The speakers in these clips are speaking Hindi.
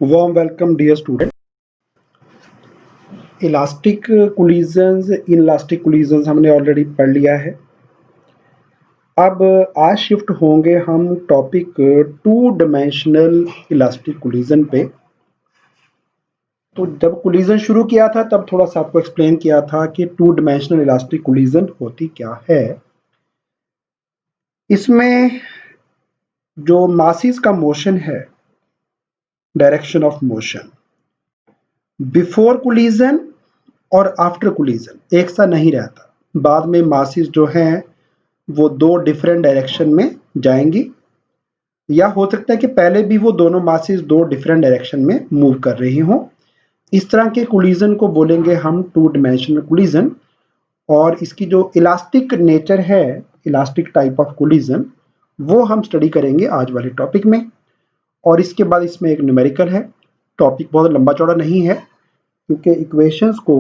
Warm welcome dear student. Elastic collisions, inelastic collisions हमने ऑलरेडी पढ़ लिया है। अब आज शिफ्ट होंगे हम topic two dimensional elastic collision पे। तो जब कोलिजन शुरू किया था तब थोड़ा सा आपको एक्सप्लेन किया था कि टू डायमेंशनल इलास्टिक कोलिजन होती क्या है। इसमें जो मासेस का मोशन है, direction of motion, before collision और आफ्टर कोलिजन एक सा नहीं रहता। बाद में मासेस जो हैं वो दो डिफरेंट डायरेक्शन में जाएंगी, या हो सकता है कि पहले भी वो दोनों मासेस दो डिफरेंट डायरेक्शन में मूव कर रही हों। इस तरह के कोलिजन को बोलेंगे हम टू डायमेंशनल कोलिजन। और इसकी जो इलास्टिक नेचर है, इलास्टिक टाइप ऑफ कोलिजन, वो हम स्टडी करेंगे आज वाले टॉपिक में। और इसके बाद इसमें एक न्यूमेरिकल है। टॉपिक बहुत लंबा चौड़ा नहीं है क्योंकि इक्वेशंस को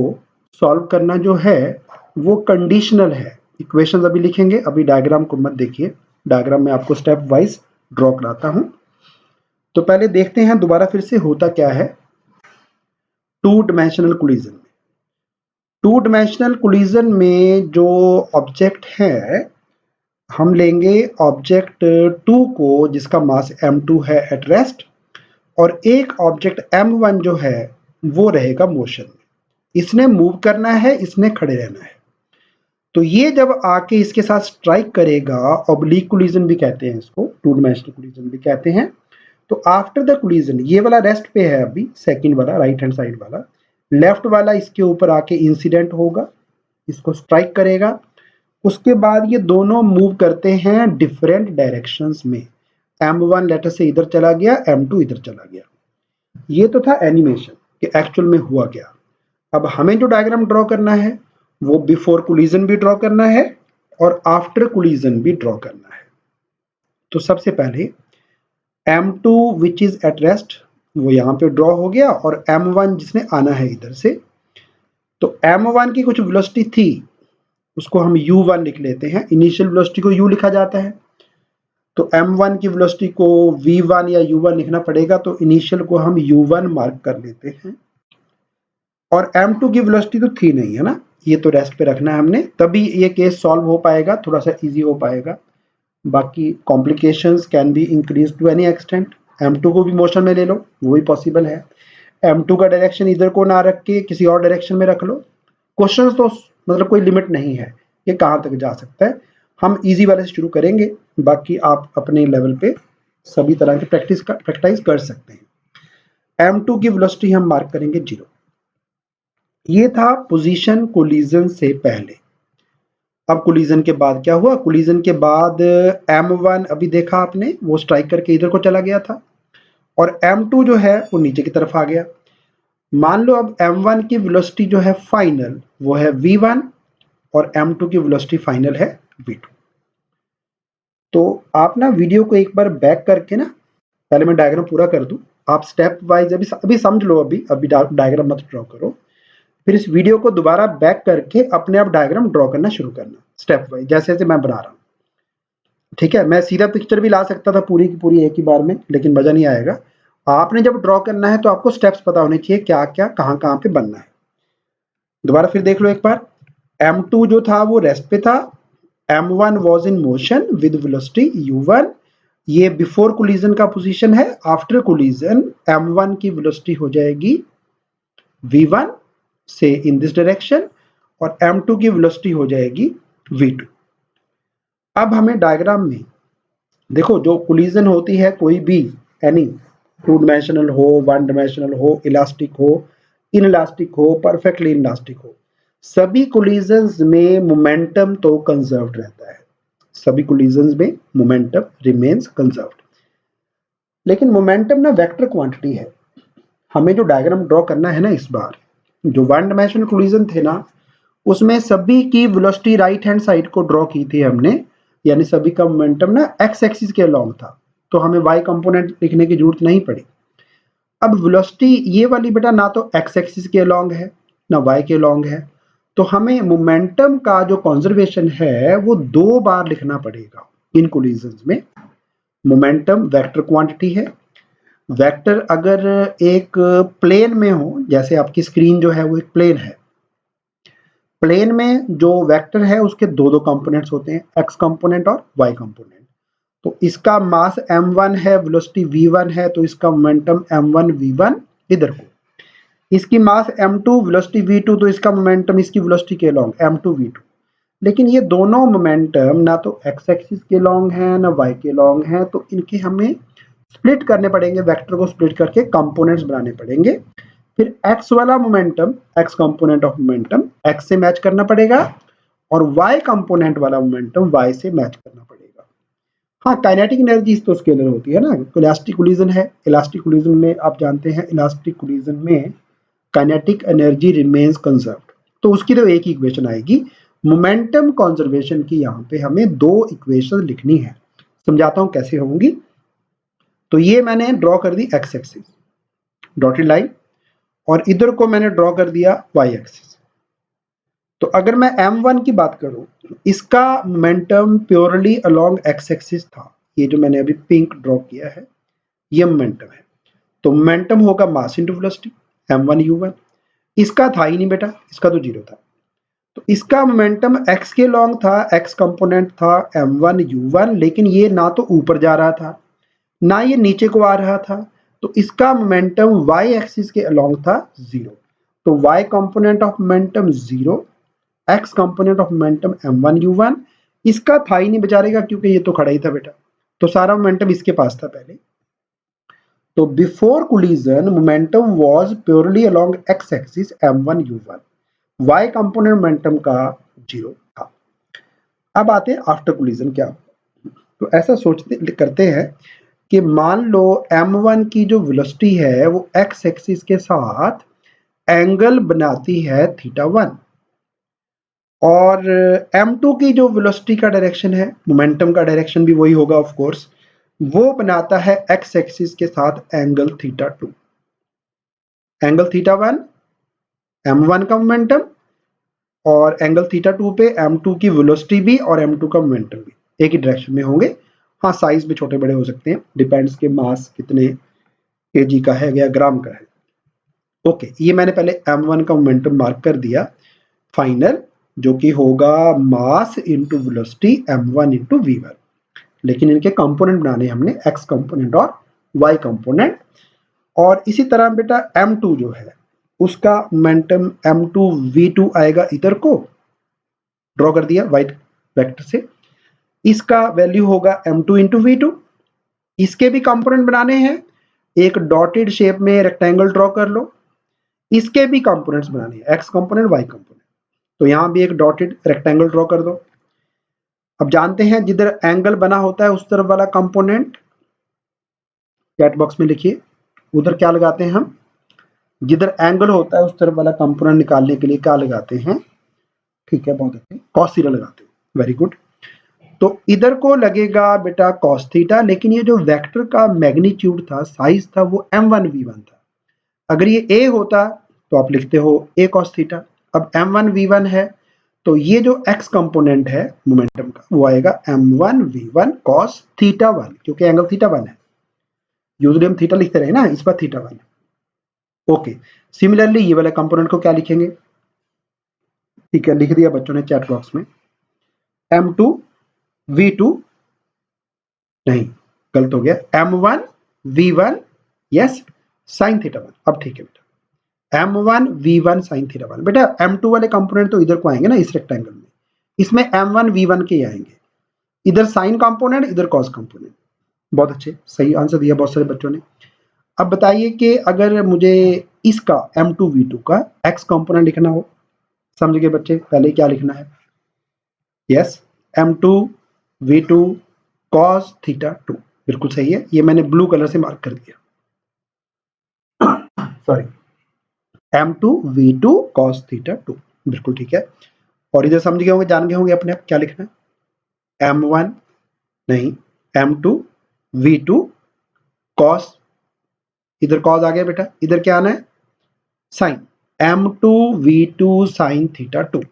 सॉल्व करना जो है वो कंडीशनल है। इक्वेशंस अभी लिखेंगे, अभी डायग्राम को मत देखिए। डायग्राम में आपको स्टेप वाइज ड्रॉ कराता हूं। तो पहले देखते हैं दोबारा फिर से होता क्या है टू डायमेंशनल कोलिजन में। टू डायमेंशनल कोलिजन में जो ऑब्जेक्ट है, हम लेंगे ऑब्जेक्ट 2 को जिसका मास m2 है एट रेस्ट, और एक ऑब्जेक्ट m1 जो है वो रहेगा मोशन में। इसने मूव करना है, इसने खड़े रहना है। तो ये जब आके इसके साथ स्ट्राइक करेगा, ऑब्लिक कोलिजन भी कहते हैं इसको, टू डायमेंशनल कोलिजन भी कहते हैं। तो आफ्टर द कोलिजन, ये वाला रेस्ट पे है अभी, सेकंड वाला राइट हैंड साइड वाला, लेफ्ट वाला इसके ऊपर आके इंसिडेंट होगा, इसको स्ट्राइक करेगा। उसके बाद ये दोनों मूव करते हैं डिफरेंट डायरेक्शंस में। m1 लेटर से इधर चला गया, m2 इधर चला गया। ये तो था एनिमेशन कि एक्चुअल में हुआ क्या। अब हमें जो डायग्राम ड्रॉ करना है वो बिफोर कोलिजन भी ड्रॉ करना है और आफ्टर कोलिजन भी ड्रॉ करना है। तो सबसे पहले m2 which is at rest वो यहाँ पे ड्रॉ हो गया, और m1 जिसने आना है इधर से। तो m1 की कुछ वेलोसिटी थी, उसको हम u1 लिख लेते हैं। इनिशियल वेलोसिटी को u लिखा जाता है, तो m1 की वेलोसिटी को v1 या u1 लिखना पड़ेगा, तो इनिशियल को हम u1 मार्क कर लेते हैं। और m2 की वेलोसिटी तो थी नहीं, है ना, ये तो रेस्ट पे रखना है हमने, तभी ये केस सॉल्व हो पाएगा, थोड़ा सा इजी हो पाएगा। बाकी complications can be increase to any extent. m2 को भी मोशन में ले लो, वो भी पॉसिबल है। m2 का डायरेक्शन इधर को ना रख के किसी और डायरेक्शन में रख लो। क्वेश्चंस तो मतलब कोई लिमिट नहीं है ये कहाँ तक जा सकता है। हम इजी वाले से शुरू करेंगे, बाकी आप अपने लेवल पे सभी तरह की प्रैक्टिस कर सकते हैं। m2 की वेलोसिटी हम मार्क करेंगे 0। ये था पोजीशन कोलिजन से पहले। अब कोलिजन के बाद क्या हुआ? कोलिजन के बाद m1 अभी देखा आपने, वो स्ट्राइक करके इधर को चला गया था, और m2 जो है वो नीचे की तरफ आ गया। मान लो अब m1 की वेलोसिटी जो है फाइनल वो है v1 और m2 की वेलोसिटी फाइनल है v2। तो आप ना वीडियो को एक बार बैक करके ना, पहले मैं डायग्राम पूरा कर दूं, आप स्टेप वाइज अभी समझ लो, अभी डायग्राम मत ड्रॉ करो। फिर इस वीडियो को दोबारा बैक करके अपने आप डायग्राम ड्रॉ करना शुरू करना स्टेप वाइज, जैसे जैसे मैं बना रहा हूँ। ठीक है, मैं सीधा पिक्चर भी ला सकता था पूरी की पूरी एक ही बार में, लेकिन मजा नहीं आएगा। आपने जब ड्रॉ करना है तो आपको स्टेप्स पता होने चाहिए, क्या क्या कहाँ कहाँ पे बनना है। दोबारा फिर देख लो एक बार। m2 जो था वो रेस्ट पे था, m1 was in motion with velocity u1। ये बिफोर कोलिजन का पोजीशन है। आफ्टर कोलिजन m1 की वेलोसिटी हो जाएगी v1 से इन दिस डायरेक्शन, और m2 की वेलोसिटी हो जाएगी v2। अब हमें डायग्राम में देखो, जो कोलिजन होती है कोई भी, एनी, टू डायमेंशनल हो, वन डायमेंशनल हो, इलास्टिक हो, इनइलास्टिक हो, परफेक्टली इनइलास्टिक हो, सभी कोलिजन्स में मोमेंटम तो कंजर्व्ड रहता है। सभी कोलिजन्स में मोमेंटम रिमेन्स कंजर्व्ड। लेकिन मोमेंटम ना वेक्टर क्वांटिटी है। हमें जो डायग्राम ड्रॉ करना है ना इस बार, जो वन डायमेंशनल कोलिजन थे ना, उसमें सभी की वेलोसिटी राइट हैंड साइड को ड्रॉ की थी हमने, यानी सभी का मोमेंटम ना एक्स एक्सिस के अलोंग था, तो हमें वाई कंपोनेंट लिखने की जरूरत नहीं पड़ी। अब वेलोसिटी ये वाली बेटा ना तो एक्स एक्सिस के अलोंग है ना वाई के अलोंग है, तो हमें मोमेंटम का जो कंजर्वेशन है वो दो बार लिखना पड़ेगा इन कोलिजन्स में। मोमेंटम वेक्टर क्वांटिटी है, वेक्टर अगर एक प्लेन में हो, जैसे आपकी स्क्रीन जो है वो एक प्लेन है, प्लेन में जो वेक्टर है उसके दो कंपोनेंट्स होते हैं, एक्स कंपोनेंट और वाई कंपोनेंट। तो इसका मास m1 है, वेलोसिटी v1 है, तो इसका मोमेंटम m1 v1 इधर को, इसकी मास m2, वेलोसिटी v2, तो इसका मोमेंटम इसकी वेलोसिटी के लॉन्ग m2 v2। लेकिन ये दोनों मोमेंटम ना तो x एक्सिस के लॉन्ग है ना y के लॉन्ग है, तो इनके हमें स्प्लिट करने पड़ेंगे, वेक्टर को स्प्लिट करके कंपोनेंट्स बनाने पड़ेंगे। फिर x वाला momentum, x component of momentum x से मैच करना पड़ेगा, और y कंपोनेंट वाला मोमेंटम y से मैच करना पड़ेगा। हाँ, काइनेटिक एनर्जी तो स्केलर होती है ना, इलास्टिक कोलिजन है, इलास्टिक कोलिजन में आप जानते हैं, इलास्टिक कोलिजन में काइनेटिक एनर्जी रिमेन्स कंजर्व्ड, तो उसकी तो एक ही इक्वेशन आएगी। मोमेंटम कंजर्वेशन की यहाँ पे हमें दो इक्वेशन लिखनी है, समझाता हूँ कैसे होंगी। तो ये मैंने ड्रॉ कर दी एक्स एक्सिस, डॉटेड लाइन, और इधर को मैंने ड्रॉ कर दिया वाई एक्सिस। तो अगर मैं m1 की बात करूं, इसका momentum purely along X axis था, ये जो मैंने अभी पिंक ड्रॉ किया है ये मोमेंटम है। तो मोमेंटम होगा mass into velocity m1 u1, इसका था ही नहीं बेटा, इसका तो जीरो था। तो इसका मोमेंटम x के लॉन्ग था, x कंपोनेंट था m1 u1, लेकिन ये ना तो ऊपर जा रहा था ना ये नीचे को आ रहा था, तो इसका मोमेंटम y एक्सिस के अलोंग था जीरो। तो y component of momentum zero, x component of momentum m1 u1, इसका था ही नहीं बेचारे का, क्योंकि ये तो खड़ा ही था बेटा, तो सारा मोमेंटम इसके पास था पहले। तो before collision momentum was purely along x axis m1 u1, y component momentum का जीरो था। अब आते हैं आफ्टर कोलिजन क्या। तो ऐसा सोचते करते हैं कि मान लो m1 की जो वेलोसिटी है वो x एक्सिस के साथ एंगल बनाती है θ1, और m2 की जो वेलोसिटी का डायरेक्शन है, मोमेंटम का डायरेक्शन भी वही होगा ऑफ कोर्स, वो बनाता है x एक्सिस के साथ एंगल θ2। एंगल θ1 m1 का मोमेंटम, और एंगल θ2 पे m2 की वेलोसिटी भी और m2 का मोमेंटम भी एक ही डायरेक्शन में होंगे। हाँ, साइज में छोटे बड़े हो सकते हैं, डिपेंड्स के मास कितने kg का है या ग्राम का है। ओके, ये मैंने पहले m1 का मोमेंटम मार्क कर दिया फाइनल, जो कि होगा mass into velocity m1 into v1। लेकिन इनके कंपोनेंट बनाने हमने x कंपोनेंट और y कंपोनेंट। और इसी तरह बेटा m2 जो है उसका मोमेंटम m2 v2 आएगा, इधर को ड्रॉ कर दिया वाइट वेक्टर से, इसका वैल्यू होगा m2 इंटू v2। इसके भी कंपोनेंट बनाने हैं, एक डॉटेड शेप में रेक्टेंगल ड्रॉ कर लो, इसके भी कंपोनेंट्स बनाने हैं, x कंपोनेंट y कंपोनेंट। तो यहां भी एक डॉटेड रेक्टेंगल ड्रॉ कर दो। अब जानते हैं जिधर एंगल बना होता है उस तरफ वाला कंपोनेंट चैट बॉक्स में लिखिए, उधर क्या लगाते हैं हम, जिधर एंगल होता है उस तरफ वाला कंपोनेंट निकालने के लिए क्या लगाते हैं, ठीक है, बहुत अच्छे, कॉस थीटा लगाते हैं, वेरी गुड। तो इधर को लगेगा बेटा कॉस थीटा, लेकिन ये जो वेक्टर का मैग्नीट्यूड था, साइज था, वो m1 v1 था। अगर ये a होता तो आप लिखते हो a cos थीटा। अब m1 v1 है, तो ये जो x कंपोनेंट है मोमेंटम का वो आएगा m1 v1 cos थीटा 1, क्योंकि एंगल थीटा 1 है, यूजुअली हम थीटा लिखते रहे ना, इस बार थीटा 1 है। ओके, सिमिलरली ये वाले कंपोनेंट को क्या लिखेंगे, ठीक है, लिख दिया बच्चों ने चैट बॉक्स में, m2 v2, नहीं गलत हो गया, m1 v1 yes sine theta 1। अब ठीक है बेटा, m1 v1 साइन थीटा 1। बेटा m2 वाले कंपोनेंट तो इधर को आएंगे ना, इस रेक्टेंगल में, इसमें m1 v1 के आएंगे, इधर साइन कंपोनेंट इधर कॉस कंपोनेंट। बहुत अच्छे, सही आंसर दिया बहुत सारे बच्चों ने। अब बताइए कि अगर मुझे इसका m2 v2 का x कंपोनेंट लिखना हो, समझ गए बच्चे, पहले क्या लिखना है, yes m2 v2 cos theta 2, बिल्कुल सही है, ये मैंने ब्लू कलर से मार्क कर दिया, sorry, m2 v2 cos theta 2, बिल्कुल ठीक है। और इधर समझ गए होंगे, जान गए होंगे अपने आप क्या लिखना है, m1 नहीं m2 v2 cos, इधर cos आ गया बेटा, इधर क्या आना है sign, m2 v2 sin theta 2।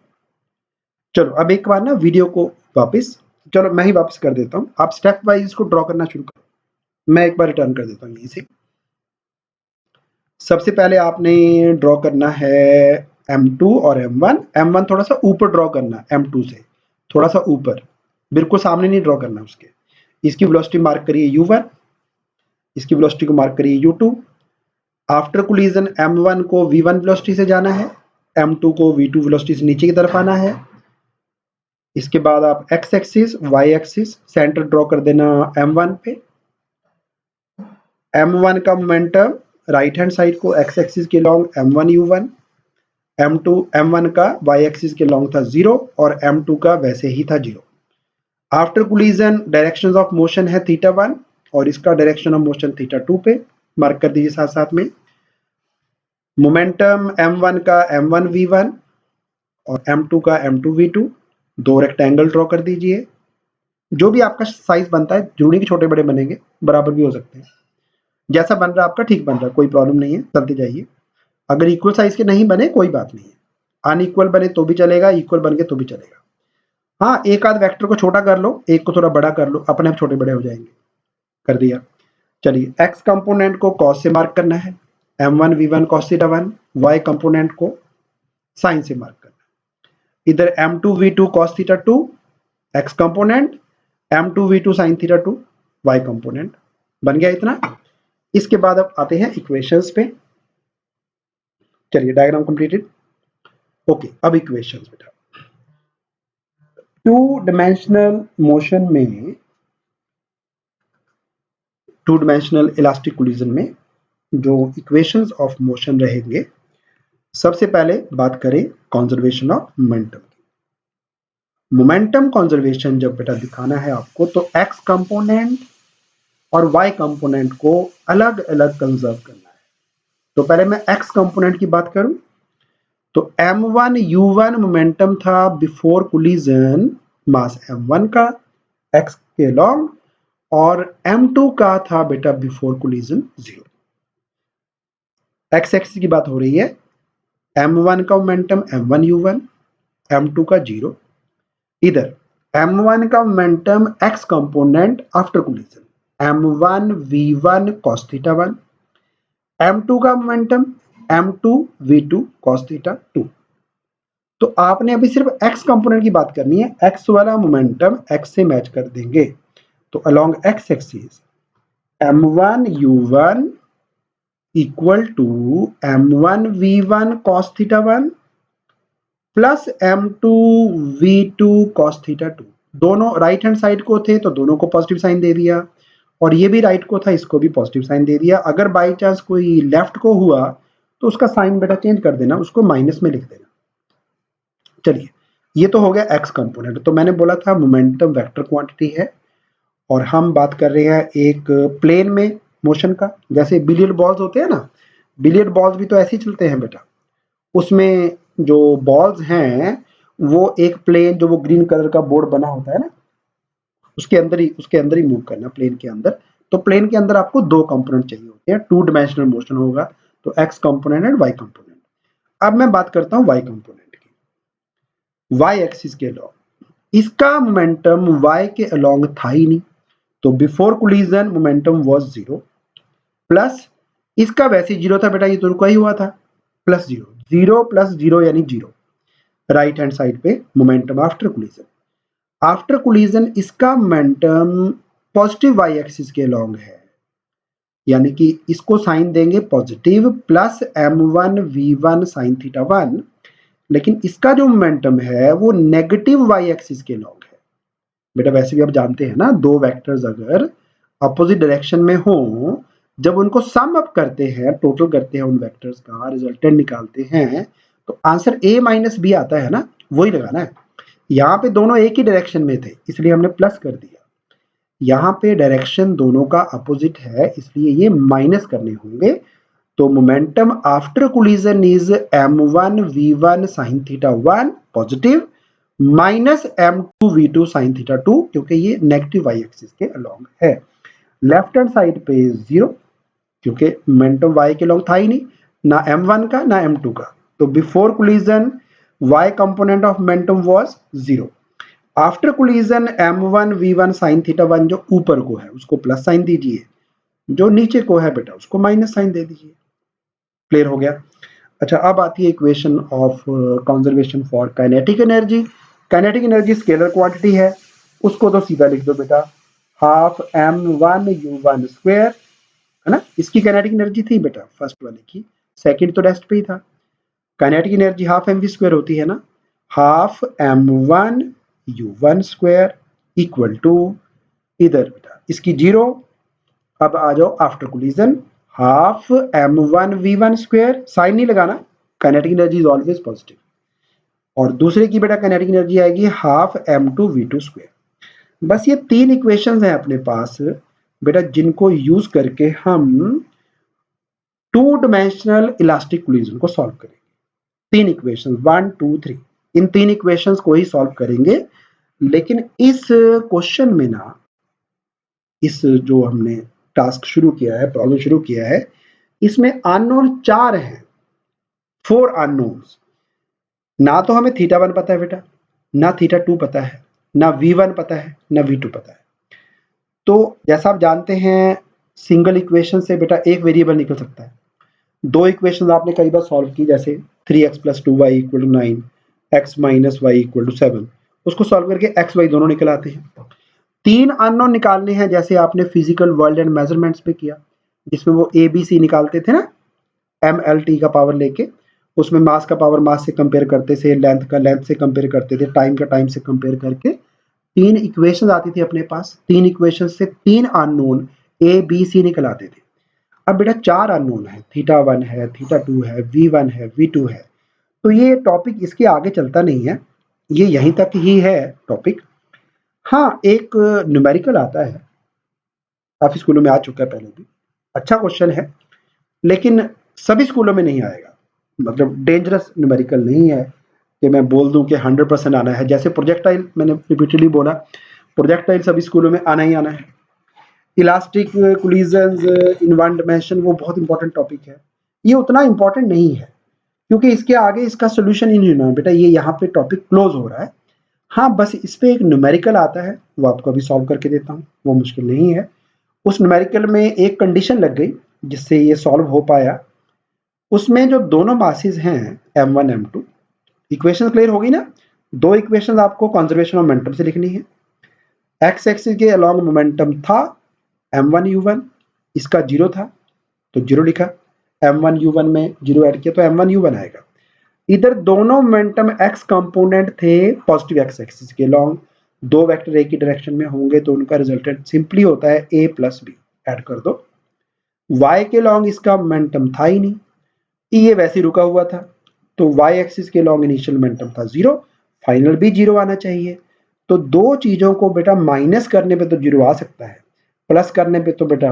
चलो अब एक बार ना वीडियो को वापस, चलो मैं ही वापस कर देता हूं, आप स्टेप वाइज इसको ड्रॉ करना शुरू करो, मैं एक बार रिटर्न कर देता हूं यहीं से। सबसे पहले आपने ड्रॉ करना है M2 और M1। M1 थोड़ा सा ऊपर ड्रॉ करना, M2 से थोड़ा सा ऊपर, बिल्कुल सामने नहीं ड्रॉ करना उसके। इसकी वेलोसिटी मार्क करिए U1, इसकी वेलोसिटी को मार्क करिए U2। आफ्टर कोलिजन M1 को V1 वेलोसिटी से जाना है, M2 को V2 वेलोसिटी से नीचे की तरफ आना है। इसके बाद आप X axis, Y axis, centre draw कर देना M1 पे। M1 का मोमेंटम राइट हैंड साइड को एक्स एक्सिस के लॉन्ग M1 U1, M1 का वाई एक्सिस के लॉन्ग था 0 और M2 का वैसे ही था 0। After collision direction of motion है θ1 और इसका डायरेक्शन ऑफ मोशन θ2 पे मार्क कर दीजिए साथ साथ में। मोमेंटम M1 का M1 V1 और M2 का M2 V2, दो रेक्टेंगल ड्रॉ कर दीजिए। जो भी आपका साइज बनता है, जरूरी के छोटे बड़े बनेंगे, बराबर भी हो सकते हैं। जैसा बन रहा है आपका ठीक बन रहा है, कोई प्रॉब्लम नहीं है, चलते जाइए। अगर इक्वल साइज के नहीं बने कोई बात नहीं है, अनइक्वल बने तो भी चलेगा, इक्वल बन के तो भी चलेगा। हाँ, एक आध वेक्टर को छोटा कर लो, एक को थोड़ा बड़ा कर लो, अपने आप छोटे बड़े हो जाएंगे। कर दिया। चलिए, एक्स कंपोनेंट को कॉस से मार्क करना है, M1 V1 cos θ1। Y component को साइन से मार्क करना है, इधर M2 V2 cos θ2 X component, M2 V2 sin θ2 Y component. बन गया इतना। इसके बाद अब आते हैं इक्वेशंस पे। चलिए, डायग्राम कंप्लीटेड। ओके, अब इक्वेशंस बेटा। टू डिमेंशनल मोशन में, टू डिमेंशनल इलास्टिक कोलिजन में जो इक्वेशंस ऑफ मोशन रहेंगे, सबसे पहले बात करें कंजर्वेशन ऑफ मोमेंटम की। मोमेंटम कंजर्वेशन जब बेटा दिखाना है आपको, तो एक्स कंपोनेंट और वाई कंपोनेंट को अलग अलग कंजर्व करना है। तो पहले मैं एक्स कंपोनेंट की बात करूं तो M1 U1 मोमेंटम था बिफोर कोलिजन, मास M1 का एक्स के लॉन्ग, और M2 का था बेटा बिफोर कोलिजन 0। एक्स एक्सिस की बात हो रही है, M1 का मोमेंटम M1 U1, M2 का 0। इधर M1 का momentum x component after collision M1 V1 cos θ1, M2 का मोमेंटम M2 V2 cos θ2। तो आपने अभी सिर्फ एक्स कंपोनेंट की बात करनी है, एक्स वाला मोमेंटम एक्स से मैच कर देंगे। तो along X axis M1 U1 equal to M1 V1 cos θ1 plus M2 V2 cos θ2। दोनों राइट हैंड साइड को थे तो दोनों को पॉजिटिव साइन दे दिया, और ये भी राइट को था, इसको भी पॉजिटिव साइन दे दिया। अगर बाई चांस कोई लेफ्ट को हुआ तो उसका साइन बेटा चेंज कर देना, उसको माइनस में लिख देना। चलिए, ये तो हो गया एक्स कंपोनेंट। तो मैंने बोला था मोमेंटम वेक्टर क्वांटिटी है, और हम बात कर रहे हैं एक प्लेन में मोशन का। जैसे बिलियर्ड बॉल्स होते हैं ना, बिलियर्ड बॉल्स भी तो ऐसे ही चलते हैं बेटा। उसमें जो बॉल्स हैं वो एक प्लेन, जो वो ग्रीन कलर का बोर्ड बना होता है ना, उसके अंदर ही मूव करना, प्लेन के अंदर। तो प्लेन के अंदर आपको दो कंपोनेंट चाहिए होते हैं, टू डायमेंशनल मोशन होगा, तो X component and Y component. अब मैं बात करता हूं वाई कंपोनेंट की। वाई एक्सिस के अलॉन्ग इसका मोमेंटम वाई के अलॉन्ग था ही नहीं, तो before collision momentum was 0, plus इसका वैसे 0 था बेटा, ये तो रुका ही हुआ था, प्लस 0, 0 प्लस 0 यानी 0। राइट हैंड साइड पे momentum after collision, after collision इसका मोमेंटम पॉजिटिव वाई एक्सिस के अलॉन्ग है, यानी कि इसको साइन देंगे positive, plus M1 V1 sin θ1। लेकिन इसका जो मोमेंटम है वो नेगेटिव वाई एक्सिस के अलॉन्ग है। बेटा वैसे भी आप जानते हैं ना, दो वेक्टर्स अगर अपोजिट डायरेक्शन में हो, जब उनको सम अप करते हैं, टोटल करते हैं, उन वेक्टर्स का रिजल्टेंट निकालते हैं, तो आंसर A माइनस B आता है ना, वही लगाना है। यहाँ पे दोनों एक ही डायरेक्शन में थे, इसलिए हमने प्लस कर दिया। यहाँ पे डायरेक्शन दोनों का अपोजिट है, इसलिए ये माइनस करने होंगे। तो momentum after collision is M1 V1 sin θ1 positive, minus M2 V2 sin θ2, क्योंकि ये नेगेटिव वाई एक्सिस के अलॉन्ग है। लेफ्ट हैंड साइड पे 0, क्योंकि मोमेंटम वाई के अलॉन्ग था ही नहीं, ना M1 का ना M2 का। तो before collision Y component of momentum was 0। After collision M1 V1 sin θ1 जो ऊपर को है उसको प्लस साइन दीजिए, जो नीचे को है बेटा उसको माइनस साइन दे दीजिए। क्लियर हो गया। अच्छा, अब आती है equation of conservation for kinetic energy. Kinetic energy scalar quantity है, उसको तो सीधा लिख दो बेटा, हाफ m1u1 स्क्वायर, है ना। इसकी काइनेटिक एनर्जी थी बेटा फर्स्ट वाले की, सेकंड तो रेस्ट पे ही था। Kinetic energy half mv square होती है ना, half m1u1 square equal to, इधर बेटा इसकी जीरो। अब आ जाओ after collision, half m1v1 square, sign नहीं लगाना, kinetic energy is always positive. और दूसरे की बेटा काइनेटिक एनर्जी आएगी हाफ m2v2 स्क्वायर। बस ये तीन इक्वेशंस हैं अपने पास बेटा, जिनको यूज करके हम टू डायमेंशनल इलास्टिक कोलिजन को सॉल्व करेंगे। तीन इक्वेशन 1 2 3, इन तीन इक्वेशंस को ही सॉल्व करेंगे। लेकिन इस क्वेश्चन में ना, इस जो हमने टास्क शुरू किया है, प्रॉब्लम शुरू किया है, इसमें अननोन 4 हैं, 4 अननोन्स। ना तो हमें थीटा 1 पता है बेटा, ना थीटा 2 पता है, ना v1 पता है, ना v2 पता है। तो जैसा आप जानते हैं, सिंगल इक्वेशन से बेटा एक वेरिएबल निकल सकता है। दो इक्वेशन आपने कई बार सॉल्व की, जैसे 3x + 2y = 9, x - y = 7, उसको सॉल्व करके x y दोनों निकल आते हैं। तीन अननोन निकालने हैं, जैसे आपने फिजिकल वर्ल्ड एंड मेजरमेंट्स पे किया, जिसमें वो ABC निकालते थे ना, MLT का पावर लेके, उसमें मास का पावर मास से कंपेयर करते थे, लेंथ का लेंथ से कंपेयर करते थे, टाइम का टाइम से कंपेयर करके तीन इक्वेशन आती थी अपने पास। तीन इक्वेशन से तीन अननोन ABC निकल आते थे। अब बेटा 4 अननोन है, थीटा 1 है, थीटा 2 है, v1 है, v2 है। तो ये टॉपिक इसके आगे चलता नहीं है, ये यहीं तक ही है टॉपिक। हाँ, एक न्यूमेरिकल आता है, काफी स्कूलों में आ चुका है पहले भी, अच्छा क्वेश्चन है, लेकिन सभी स्कूलों में नहीं आएगा। मतलब डेंजरस न्यूमेरिकल नहीं है कि मैं बोल दूं कि 100% आना है। जैसे प्रोजेक्टाइल, मैंने रिपीटेडली बोला, प्रोजेक्टाइल सभी स्कूलों में आना ही आना है। Elastic collisions in one dimension, वो बहुत इंपॉर्टेंट टॉपिक है। ये उतना इंपॉर्टेंट नहीं है, क्योंकि इसके आगे इसका सोल्यूशन ही नहीं होना बेटा, ये यहाँ पे टॉपिक क्लोज हो रहा है। हाँ, बस इस पे एक न्यूमेरिकल आता है, वो आपको अभी सॉल्व करके देता हूँ, वो मुश्किल नहीं है। उस न्यूमेरिकल में एक कंडीशन लग गई जिससे ये सॉल्व हो पाया। उसमें जो दोनों मासेस हैं m1 m2, इक्वेशन क्लियर होगी ना। दो इक्वेशन आपको कंजर्वेशन ऑफ मोमेंटम से लिखनी है। एक्स एक्सिस के अलोंग मोमेंटम था m1u1, इसका 0 था तो 0 लिखा, m1u1 में 0 ऐड किया तो m1u1 आएगा। इधर दोनों मोमेंटम x कंपोनेंट थे पॉजिटिव एक्स एक्सिस के लॉन्ग, दो वेक्टर एक ही डायरेक्शन में होंगे तो उनका रिजल्टेंट सिंपली होता है a + b, ऐड कर दो। y के लॉन्ग इसका मोमेंटम था ही नहीं, ये वैसे रुका हुआ था, तो y एक्सिस के लॉन्ग इनिशियल मोमेंटम था 0, फाइनल भी 0 आना चाहिए। तो दो चीजों को बेटा माइनस करने पे तो 0 आ सकता है, प्लस करने पे तो बेटा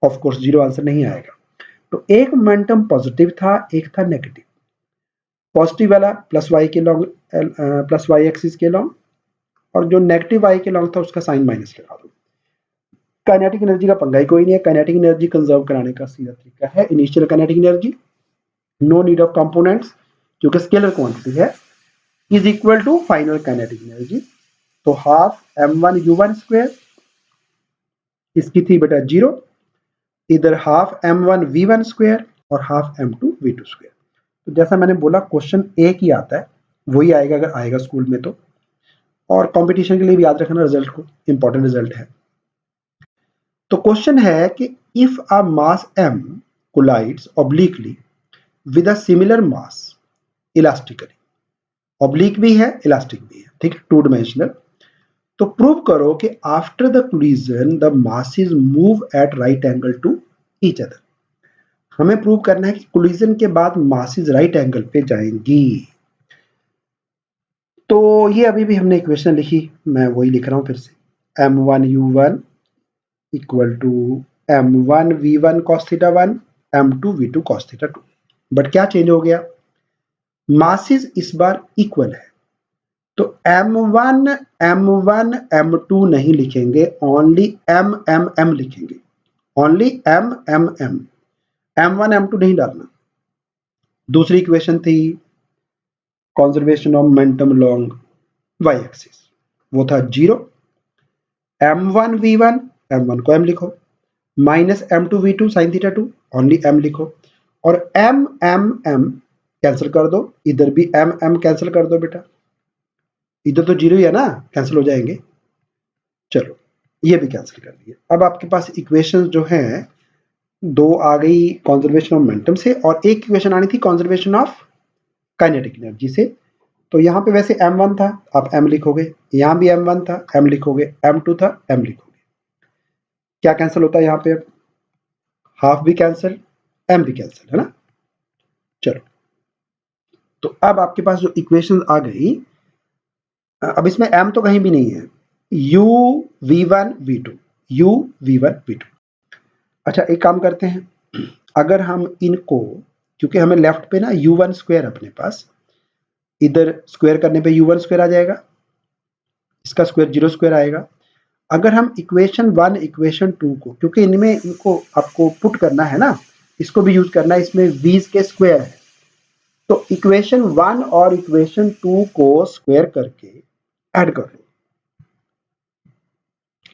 ऑफ कोर्स 0 आंसर नहीं आएगा। तो एक मोमेंटम पॉजिटिव था, एक था नेगेटिव। पॉजिटिव वाला प्लस वाई एक्सिस के लॉन्ग, और जो नेगेटिव वाई के लॉन्ग था उसका साइन माइनस लगा दो। काइनेटिक एनर्जी का पंगा ही कोई नहीं है, काइनेटिक एनर्जी कंजर्व कराने का सीधा तरीका है initial kinetic energy, no need of components, क्योंकि स्केलर क्वांटिटी है, is equal to final kinetic energy. तो हाफ m1u1 स्क्वायर, इसकी थी बेटा 0, इधर हाफ m1v1 स्क्वायर और हाफ m2v2 स्क्वायर। तो जैसा मैंने बोला, क्वेश्चन एक ही आता है, वही आएगा अगर आएगा स्कूल में तो। और कंपटीशन के लिए भी याद रखना रिजल्ट को, इंपॉर्टेंट रिजल्ट है। तो क्वेश्चन है कि if a mass m collides obliquely with a similar mass elastically, oblique भी है इलास्टिक भी है, ठीक है, टू डायमेंशनल, तो प्रूव करो कि after the collision the masses move at right angle to each other. हमें प्रूव करना है कि कोलिजन के बाद मासेस राइट एंगल पे जाएंगी। तो ये अभी भी हमने इक्वेशन लिखी, मैं वही लिख रहा हूं फिर से, m1u1 equal to m1v1 cos θ1 m2v2 cos θ2। But क्या चेंज हो गया, मासेस इस बार इक्वल है, तो m1 m1 m2 नहीं लिखेंगे, ओनली m m m लिखेंगे, only m m m, m1 m2 नहीं डालना। दूसरी इक्वेशन थी conservation of momentum long y axis, वो था 0, m1v1, m1 को m लिखो, minus m2v2 sin θ2, only m लिखो, और एम एम एम कैंसिल कर दो, इधर भी एम एम कैंसिल कर दो बेटा, इधर तो जीरो ही है ना, कैंसिल हो जाएंगे। चलो ये भी कैंसिल कर दिए। अब आपके पास इक्वेशन जो हैं दो आ गई कंजर्वेशन ऑफ मोमेंटम से, और एक इक्वेशन आनी थी कंजर्वेशन ऑफ काइनेटिक एनर्जी से। तो यहाँ पे वैसे m1 था, आप m लिखोगे, यहाँ भी m1 था, m लिखोगे, m2 था, m लिखोगे। क्या कैंसिल होता है यहाँ पे? हाफ भी कैंसिल, m भी कैंसिल, है ना। चलो तो अब आपके पास जो इक्वेशन आ गई, अब इसमें m तो कहीं भी नहीं है, u v1 v2, u v1 v2। अच्छा एक काम करते हैं, अगर हम इनको, क्योंकि हमें लेफ्ट पे ना u1 स्क्वायर अपने पास, इधर स्क्वायर करने पे u1 स्क्वायर आ जाएगा, इसका स्क्वायर 0 स्क्वायर आएगा। अगर हम इक्वेशन 1 इक्वेशन 2 को, क्योंकि इनमें इनको आपको पुट करना है ना, इसको भी यूज करना है, इसमें v's के स्क्वायर है, तो इक्वेशन 1 और इक्वेशन 2 को स्क्वायर करके ऐड कर लो।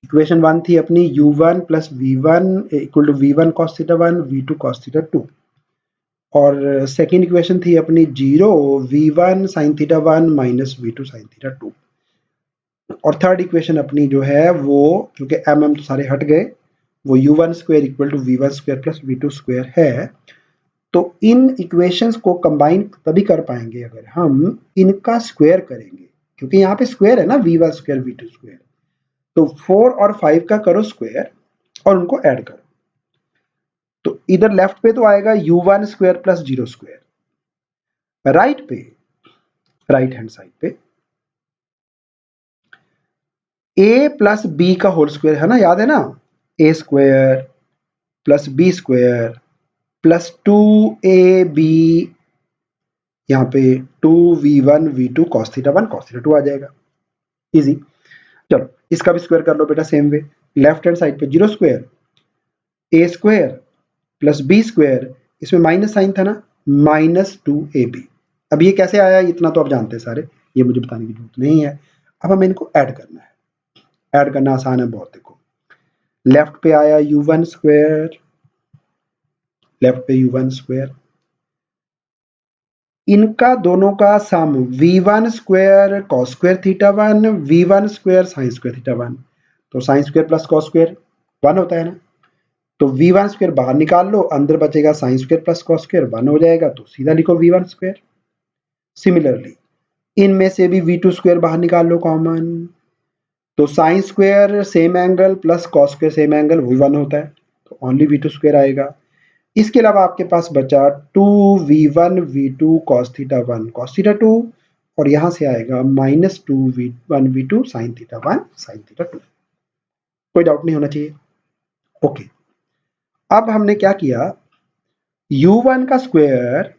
इक्वेशन 1 थी अपनी u1 plus v1 equal to v1 cos theta 1 v2 cos theta 2, और सेकेंड इक्वेशन थी अपनी 0 v1 sin theta 1 minus v2 sin theta 2, और थर्ड इक्वेशन अपनी जो है वो, क्योंकि एम एम तो सारे हट गए, वो u1 square equal to v1 square plus v2 square है। तो इन इक्वेशंस को कंबाइन तभी कर पाएंगे अगर हम इनका स्क्वायर करेंगे, क्योंकि यहाँ पे स्क्वायर है ना, v1 स्क्वायर v2 स्क्वायर। तो 4 और 5 का करो स्क्वायर और उनको ऐड करो, तो इधर लेफ्ट पे तो आएगा u1 square plus 0 square, right पे, राइट हैंड साइड पे a प्लस बी का होल स्क्वायर है ना, याद है ना, a square plus B square plus 2ab, यहाँ पे 2v1 v2 cos theta 1 cos theta 2 आ जाएगा, इजी। चलो इसका भी स्क्वायर कर लो बेटा same way, left hand side पे 0 square, a square plus B square, इसमें माइनस साइन था ना, माइनस 2ab। अब ये कैसे आया, इतना तो आप जानते हैं सारे, ये मुझे बताने की जरूरत नहीं है। अब हमें इनको ऐड करना है, ऐड करना आसान है बहुत। देखो लेफ्ट पे आया u1 स्क्वायर, लेफ्ट पे u1 स्क्वायर, इनका दोनों का सम v1 square cos square theta 1 v1 square sin square theta 1, तो sin square plus cos square 1 होता है ना, तो v1 स्क्वायर बाहर निकाल लो, अंदर बचेगा sin square plus cos square 1 हो जाएगा, तो सीधा लिखो v1 स्क्वायर। सिमिलरली इनमें से भी v2 स्क्वायर बाहर निकाल लो कॉमन, तो sin square same angle plus cos square same angle वही 1 होता है, तो ओनली v2 स्क्वायर आएगा। इसके अलावा आपके पास बचा 2v1 v2 cos theta 1 cos theta 2, और यहां से आएगा minus 2v1 v2 sin theta 1 sin theta 2। कोई डाउट नहीं होना चाहिए, ओके। अब हमने क्या किया, u1 का स्क्वायर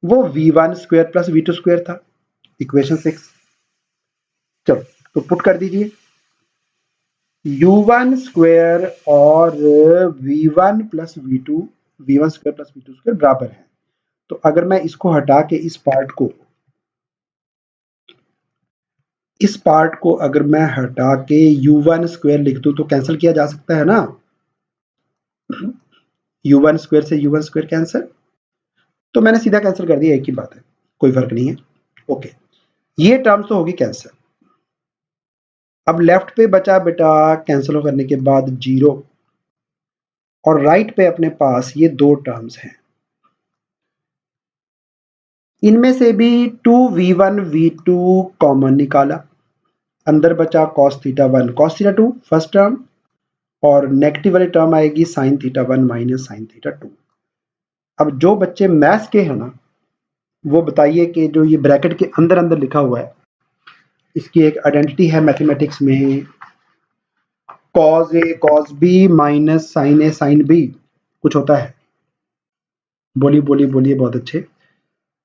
वो v1 square plus v2 square था, इक्वेशन 6। चलो तो पुट कर दीजिए, u1 स्क्वायर और v1 plus v2, v1 square plus v2 square बराबर है। तो अगर मैं इसको हटा के इस पार्ट को अगर मैं हटा के u1 स्क्वायर लिख दूं तो कैंसिल किया जा सकता है ना, u1 स्क्वायर से u1 स्क्वायर कैंसिल, तो मैंने सीधा कैंसिल कर दिया, एक ही बात है, कोई फर्क नहीं है, ओके। ये टर्म्स तो होगी कैंसिल। अब लेफ्ट पे बचा बेटा कैंसिल करने के बाद 0, और राइट पे अपने पास ये दो टर्म्स हैं, इनमें से भी 2v1 v2 कॉमन निकाला, अंदर बचा cos theta 1 cos theta 2 first term, और नेगेटिव वाली टर्म आएगी sin theta 1 minus sin theta 2। अब जो बच्चे मैथ्स के हैं ना, वो बताइए कि जो ये ब्रैकेट के अंदर अंदर लिखा हुआ है, इसकी एक आइडेंटिटी है मैथमेटिक्स में, cos a cos b minus sin a sin b कुछ होता है, बोलिए बोलिए बोलिए, बहुत अच्छे।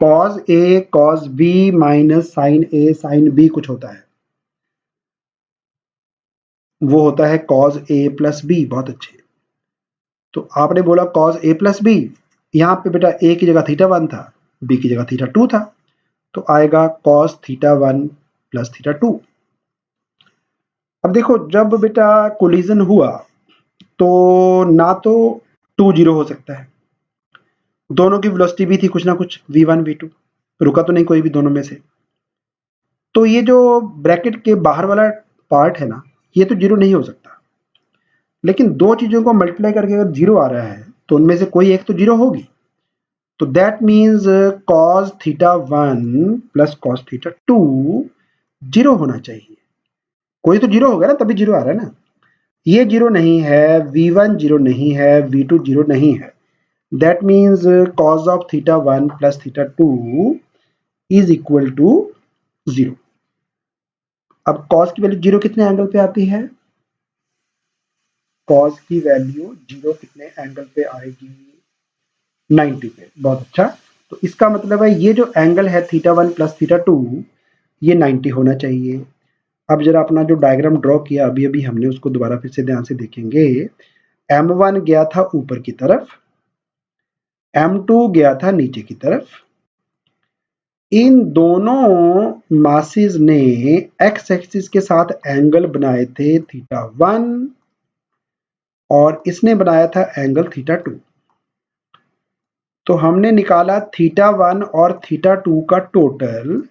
cos a cos b minus sin a sin b कुछ होता है, वो होता है cos a प्लस b, बहुत अच्छे। तो आपने बोला cos a प्लस b, यहाँ पे बेटा a की जगह थीटा 1 था, b की जगह थीटा 2 था, तो आएगा cos थीटा 1 प्लस थीटा 2। अब देखो जब बेटा कोलिजन हुआ तो ना तो 2 0 हो सकता है, दोनों की वेलोसिटी भी थी कुछ ना कुछ v1 v2, रुका तो नहीं कोई भी दोनों में से। तो ये जो ब्रैकेट के बाहर वाला पार्ट है ना, ये तो जीरो नहीं हो सकता। लेकिन दो चीजों को मल्टीप्लाई करके अगर जीरो आ रहा है तो उनमें से कोई एक तो जीरो होगी। तो that means cos θ1 plus cos θ2 zero होना चाहिए। कोई तो जीरो होगा ना, तभी जीरो आ रहा है ना। ये जीरो नहीं है, v1 जीरो नहीं है, v2 जीरो नहीं है। That means cos of θ1 plus θ2 is equal to zero. अब cos की वैल्यू जीरो कितने एंगल पे आती है? cos की वैल्यू जीरो कितने एंगल पे आएगी? 90 पे। बहुत अच्छा। तो इसका मतलब है ये जो एंगल है θ1 प्लस θ2 ये 90 होना चाहिए। अब जरा अपना जो डायग्राम ड्रॉ किया अभी अभी हमने, उसको दोबारा फिर से ध्यान से देखेंगे। m1 गया था ऊपर की तरफ, m2 गया था नीचे की तरफ। इन दोनों मासेस ने x एक्सिस के साथ एंगल बनाए थे θ1 और इसने बनाया था एंगल θ2। तो हमने निकाला θ1 और θ2 का टोटल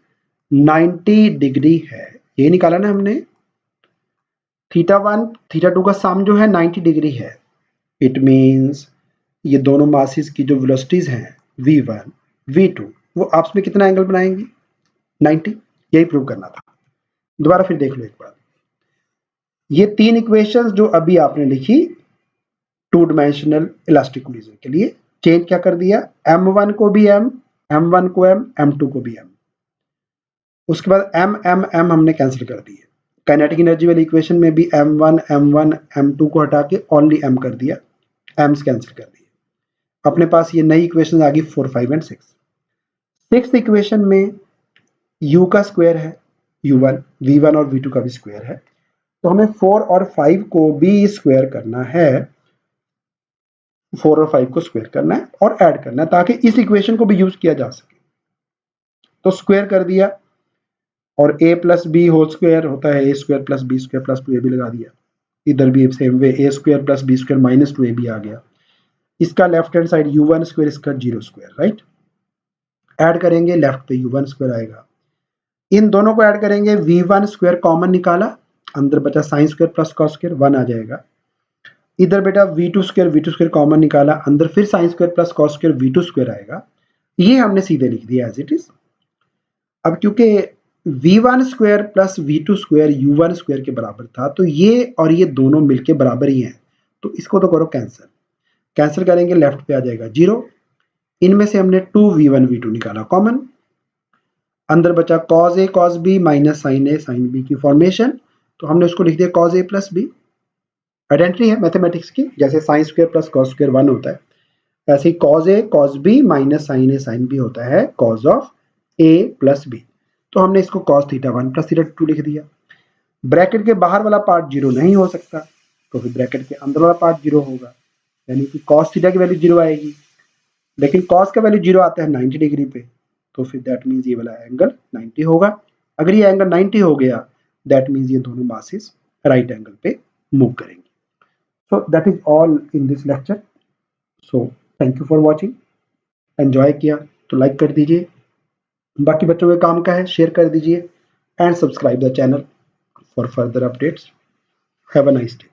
90 डिग्री है। ये निकाला ना हमने। θ1 θ2 का सम जो है 90 डिग्री है। इट मीन्स ये दोनों मासेस की जो वेलोसिटीज हैं v1 v2 वो आपस में कितना एंगल बनाएंगी? 90। यही प्रूव करना था। दोबारा फिर देख लो एक बार। ये तीन इक्वेशंस जो अभी आपने लिखी टू डायमेंशनल इलास्टिक कोलिजन के लिए, चेंज क्या कर दिया? m1 को भी m, m1 को m, m2 को भी m। उसके बाद m m m हमने कैंसिल कर दिए। काइनेटिक एनर्जी वाली इक्वेशन में भी m1 m1 m2 को हटा के ओनली m कर दिया, m's कैंसिल कर दिए। अपने पास ये नई इक्वेशन आ गई 4, 5 एंड 6। सिक्स इक्वेशन में u का स्क्वायर है u1, v1 और v2 का भी स्क्वायर है। तो हमें 4 और 5 को भी स्क्वायर करना है, 4 और 5 को स्क्वायर करना है और ऐड करना है ताकि इस इक्वेशन को भी यूज किया जा सके। तो स्क्वायर कर दिया और a plus B whole square होता है a square plus B square plus 2ab लगा दिया। इधर भी same way a square plus B square minus 2ab आ गया। इसका left hand side u1 square, इसका 0 स्क्वायर, राइट। ऐड करेंगे लेफ्ट पे u1 स्क्वायर आएगा। इन दोनों को ऐड करेंगे, v1 स्क्वायर कॉमन निकाला, अंदर बचा sign square plus cos square 1 आ जाएगा। इधर बेटा v2 स्क्वायर कॉमन निकाला, अंदर फिर sign square plus cos square v2 square आएगा। ये हमने सीधे लिख दिया एज इट इज। अब क्योंकि v1 square plus v2 square u1 square के बराबर था तो ये और ये दोनों मिलके बराबर ही हैं, तो इसको तो करो कैंसिल। कैंसिल करेंगे लेफ्ट पे आ जाएगा 0। इनमें से हमने 2v1 v2 निकाला कॉमन, अंदर बचा cos a cos b minus sine a sine b की फॉर्मेशन, तो हमने उसको लिख दिया cos a plus b। Identity है मैथमेटिक्स की, जैसे sine square plus cos square 1 होता है, ऐसे ही cos a cos b minus sine a sine b होता है cos of a plus b। तो हमने इसको cos θ1 प्लस θ2 लिख दिया। ब्रैकेट के बाहर वाला पार्ट जीरो नहीं हो सकता, तो फिर ब्रैकेट के अंदर वाला पार्ट जीरो होगा, यानी कि cos थीटा की वैल्यू जीरो आएगी। लेकिन cos का वैल्यू जीरो आता है 90 डिग्री पे, तो फिर दैट मीन्स ये वाला एंगल 90 होगा। अगर ये एंगल 90 हो गया दैट मीन्स ये दोनों मासेस राइट एंगल पे मूव करेंगे। So that is all in this lecture. So thank you for watching. Enjoy किया तो लाइक कर दीजिए, बाकी बच्चों के काम का है शेयर कर दीजिए and subscribe the channel for further updates. Have a nice day.